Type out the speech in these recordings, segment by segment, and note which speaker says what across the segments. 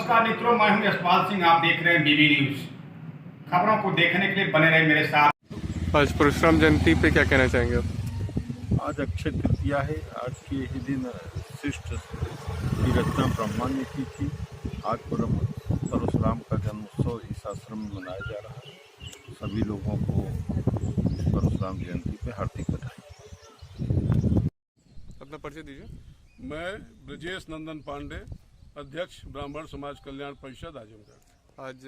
Speaker 1: नमस्कार मित्रों, मैं हूं यशपाल सिंह। आप देख रहे हैं बीबी न्यूज। खबरों को देखने के लिए बने रहे मेरे साथ।
Speaker 2: आज परशुराम जयंती पे क्या कहना चाहेंगे आप?
Speaker 3: आज अक्षय तृतीया है। आज के ही दिन शिष्ट की रचना ब्रह्मा ने की थी। आज परशुराम का जन्मोत्सव इस आश्रम में मनाया जा रहा है। सभी लोगों को परशुराम जयंती पे हार्दिक बधाई।
Speaker 2: अपना परिचय दीजिए।
Speaker 4: मैं ब्रजेश नंदन पांडे, अध्यक्ष ब्राह्मण समाज कल्याण परिषद आजमगढ़।
Speaker 2: आज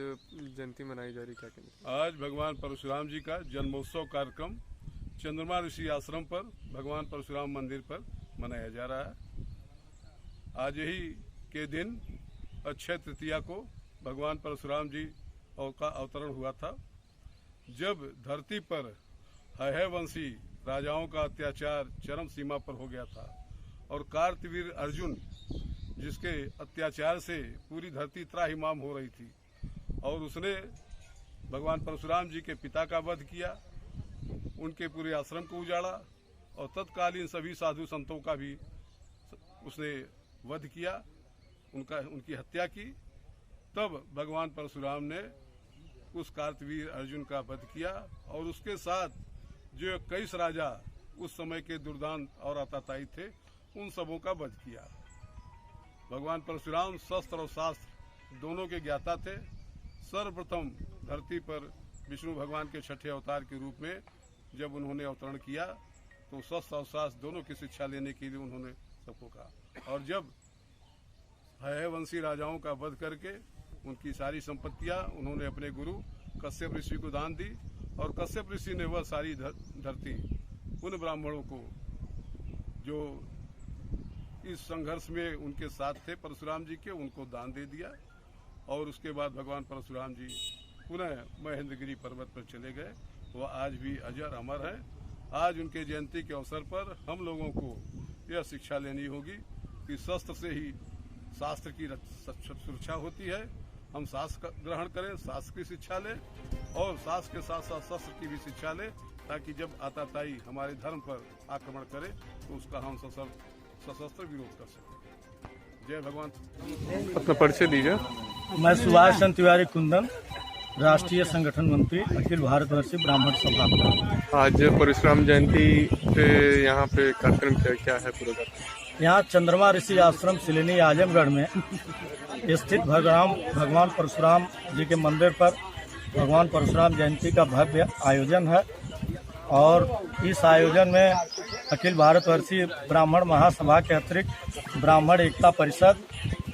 Speaker 2: जयंती मनाई जा रही, क्या कहना?
Speaker 4: आज भगवान परशुराम जी का जन्मोत्सव कार्यक्रम चंद्रमा ऋषि आश्रम पर भगवान परशुराम मंदिर पर मनाया जा रहा है। आज ही के दिन अक्षय तृतीया को भगवान परशुराम जी का अवतरण हुआ था। जब धरती पर हैहयवंशी राजाओं का अत्याचार चरम सीमा पर हो गया था और कार्तवीर अर्जुन, जिसके अत्याचार से पूरी धरती त्राहिमाम हो रही थी, और उसने भगवान परशुराम जी के पिता का वध किया, उनके पूरे आश्रम को उजाड़ा और तत्कालीन सभी साधु संतों का भी उसने वध किया, उनकी हत्या की। तब भगवान परशुराम ने उस कार्तवीर अर्जुन का वध किया और उसके साथ जो 21 राजा उस समय के दुर्दांत और आताताई थे, उन सबों का वध किया। भगवान परशुराम शस्त्र और शास्त्र दोनों के ज्ञाता थे। सर्वप्रथम धरती पर विष्णु भगवान के छठे अवतार के रूप में जब उन्होंने अवतरण किया तो शस्त्र और शास्त्र दोनों की शिक्षा लेने के लिए उन्होंने सबको कहा। और जब हैहयवंशी राजाओं का वध करके उनकी सारी संपत्तियां उन्होंने अपने गुरु कश्यप ऋषि को दान दी, और कश्यप ऋषि ने वह सारी धरती उन ब्राह्मणों को जो इस संघर्ष में उनके साथ थे परशुराम जी के, उनको दान दे दिया। और उसके बाद भगवान परशुराम जी पुनः महेंद्रगिरी पर्वत पर चले गए। वह आज भी अजर अमर है। आज उनके जयंती के अवसर पर हम लोगों को यह शिक्षा लेनी होगी कि शस्त्र से ही शास्त्र की सुरक्षा होती है। हम शास्त्र ग्रहण करें, शास्त्र की शिक्षा लें और शास्त्र के साथ साथ शस्त्र की भी शिक्षा लें, ताकि जब आताताई हमारे धर्म पर आक्रमण करे तो उसका हम सशस्त्र विरोध कर सकें। जय भगवान।
Speaker 2: अपना परिचय दीजिए।
Speaker 5: मैं सुभाष चंद्र तिवारी कुंदन, राष्ट्रीय संगठन मंत्री, अखिल भारतवर्षीय ब्राह्मण सभा।
Speaker 2: आज परशुराम जयंती पे यहाँ पे कार्यक्रम क्या है पूरा?
Speaker 5: यहाँ चंद्रमा ऋषि आश्रम सिलेनी आजमगढ़ में स्थित भगवान परशुराम जी के मंदिर पर भगवान परशुराम जयंती का भव्य आयोजन है। और इस आयोजन में अखिल भारतवर्षीय ब्राह्मण महासभा के अतिरिक्त ब्राह्मण एकता परिषद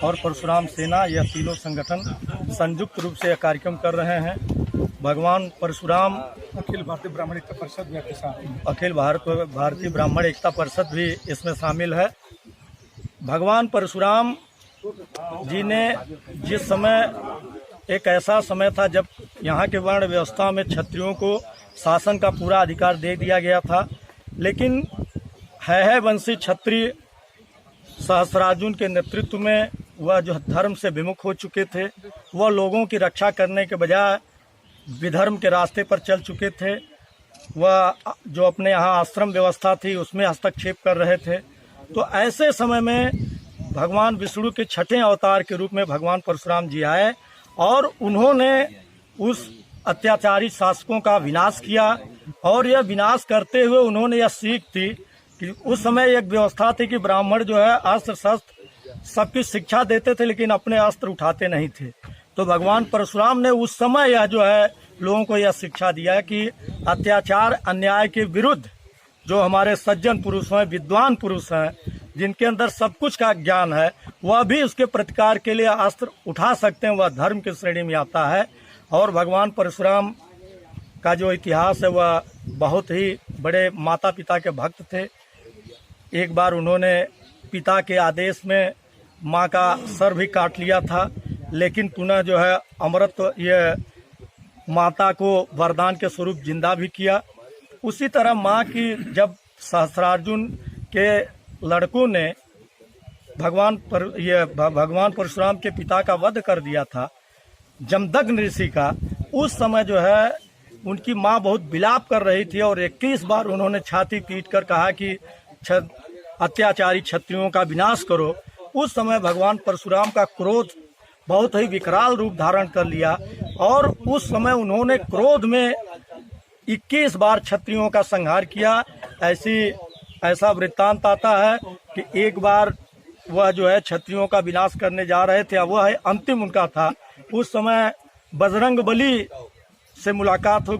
Speaker 5: और परशुराम सेना, यह तीनों संगठन संयुक्त रूप से यह कार्यक्रम कर रहे हैं। भगवान परशुराम
Speaker 6: अखिल भारतीय ब्राह्मण एकता परिषद भी आपके साथ,
Speaker 5: अखिल भारतीय ब्राह्मण एकता परिषद भी इसमें शामिल है। भगवान परशुराम जी ने जिस समय एक ऐसा समय था जब यहाँ के वर्ण व्यवस्था में क्षत्रियों को शासन का पूरा अधिकार दे दिया गया था, लेकिन हैहयवंशी क्षत्रिय सहस्रार्जुन के नेतृत्व में वह जो धर्म से विमुख हो चुके थे, वह लोगों की रक्षा करने के बजाय विधर्म के रास्ते पर चल चुके थे। वह जो अपने यहाँ आश्रम व्यवस्था थी उसमें हस्तक्षेप कर रहे थे। तो ऐसे समय में भगवान विष्णु के छठे अवतार के रूप में भगवान परशुराम जी आए और उन्होंने उस अत्याचारी शासकों का विनाश किया। और यह विनाश करते हुए उन्होंने यह सीख थी कि उस समय एक व्यवस्था थी कि ब्राह्मण जो है अस्त्र शस्त्र सबकी शिक्षा देते थे, लेकिन अपने अस्त्र उठाते नहीं थे। तो भगवान परशुराम ने उस समय यह जो है लोगों को यह शिक्षा दिया कि अत्याचार अन्याय के विरुद्ध जो हमारे सज्जन पुरुष हैं, विद्वान पुरुष हैं, जिनके अंदर सब कुछ का ज्ञान है, वह भी उसके प्रतिकार के लिए अस्त्र उठा सकते हैं। वह धर्म की श्रेणी में आता है। और भगवान परशुराम का जो इतिहास है वह बहुत ही बड़े माता पिता के भक्त थे। एक बार उन्होंने पिता के आदेश में माँ का सर भी काट लिया था, लेकिन पुनः जो है अमृत ये माता को वरदान के स्वरूप जिंदा भी किया। उसी तरह माँ की जब सहस्रार्जुन के लड़कों ने भगवान परशुराम के पिता का वध कर दिया था, जमदग्नि ऋषि का, उस समय जो है उनकी माँ बहुत विलाप कर रही थी और 21 बार उन्होंने छाती पीट कर कहा कि अत्याचारी क्षत्रियों का विनाश करो। उस समय भगवान परशुराम का क्रोध बहुत ही विकराल रूप धारण कर लिया और उस समय उन्होंने क्रोध में 21 बार क्षत्रियों का संहार किया। ऐसा वृत्तांत आता है कि एक बार वह जो है क्षत्रियों का विनाश करने जा रहे थे, वह अंतिम उनका था। उस समय बजरंग बली से मुलाकात हो